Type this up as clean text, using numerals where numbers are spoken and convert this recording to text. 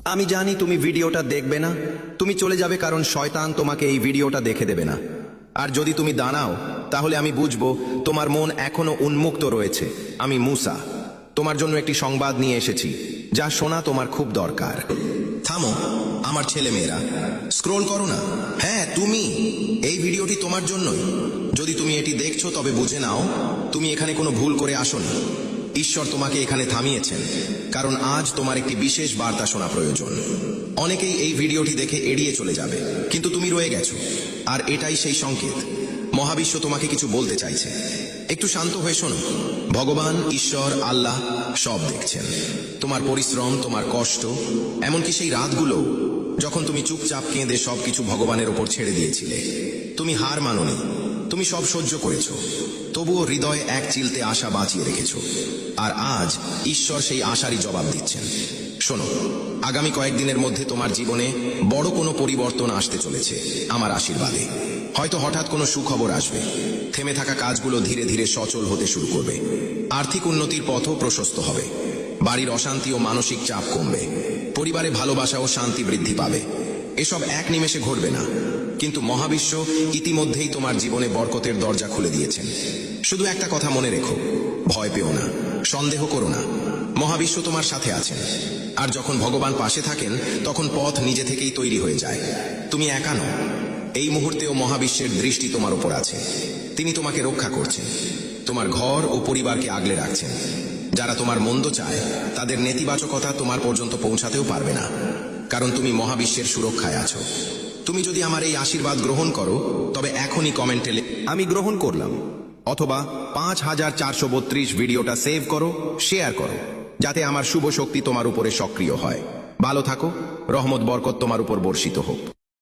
আমি জানি তুমি ভিডিওটা দেখবে না, তুমি চলে যাবে কারণ শয়তান তোমাকে এই ভিডিওটা দেখে দেবে না। আর যদি তুমি দাঁড়াও তাহলে আমি বুঝবো তোমার মন এখনো উন্মুক্ত রয়েছে। আমি মুসা, তোমার জন্য একটি সংবাদ নিয়ে এসেছি যা শোনা তোমার খুব দরকার। থামো আমার ছেলেমেয়েরা, স্ক্রোল করো না। হ্যাঁ তুমি, এই ভিডিওটি তোমার জন্যই। যদি তুমি এটি দেখছো তবে বুঝে নাও তুমি এখানে কোনো ভুল করে আসোনি। ঈশ্বর তোমাকে এখানে থামিয়েছেন কারণ আজ তোমার একটি বিশেষ বার্তা শোনা প্রয়োজন। অনেকেই এই ভিডিওটি দেখে এড়িয়ে চলে যাবে, কিন্তু তুমি রয়ে গেছো, আর এটাই সেই সংকেত। মহাবিশ্ব তোমাকে কিছু বলতে চাইছে। একটু শান্ত হয়ে শোনো। ভগবান, ঈশ্বর, আল্লাহ সব দেখছেন তোমার পরিশ্রম, তোমার কষ্ট, এমনকি সেই রাতগুলো যখন তুমি চুপচাপ কেঁদে সবকিছু ভগবানের ওপর ছেড়ে দিয়েছিলে। তুমি হার মানোনি, তুমি সব সহ্য করেছো, তবুও হৃদয়ে এক চিলতে আশা বাঁচিয়ে রেখেছো। আর আজ ঈশ্বর সেই আশারই জবাব দিচ্ছেন। শোনো, আগামী কয়েকদিনের মধ্যে তোমার জীবনে বড় কোনো পরিবর্তন আসতে চলেছে আমার আশীর্বাদে। হয়তো হঠাৎ কোনো সুখবর আসবে, থেমে থাকা কাজগুলো ধীরে ধীরে সচল হতে শুরু করবে, আর্থিক উন্নতির পথও প্রশস্ত হবে, বাড়ির অশান্তি ও মানসিক চাপ কমবে, পরিবারে ভালোবাসা ও শান্তি বৃদ্ধি পাবে। এসব এক নিমেষে ঘটবে না, কিন্তু মহাবিশ্ব ইতিমধ্যেই তোমার জীবনে বরকতের দরজা খুলে দিয়েছেন। শুধু একটা কথা মনে রেখো, ভয় পেও না, সন্দেহ করো না। মহাবিশ্ব তোমার সাথে আছেন, আর যখন ভগবান পাশে থাকেন তখন পথ নিজে থেকেই তৈরি হয়ে যায়। তুমি একা নও, এই মুহূর্তেও মহাবিশ্বের দৃষ্টি তোমার উপর আছে। তিনি তোমাকে রক্ষা করছেন, তোমার ঘর ও পরিবারকে আগলে রাখছেন। যারা তোমার মন্দ চায় তাদের নেতিবাচকতা তোমার পর্যন্ত পৌঁছাতেও পারবে না, কারণ তুমি মহাবিশ্বের সুরক্ষায় আছো। তুমি যদি আমার এই আশীর্বাদ গ্রহণ করো তবে এখনই কমেন্টে আমি গ্রহণ করলাম, অথবা 5432 ভিডিওটা সেভ করো, শেয়ার করো, যাতে আমার শুভ শক্তি তোমার উপরে সক্রিয় হয়। ভালো থাকো, রহমত বরকত তোমার উপর বর্ষিত হোক।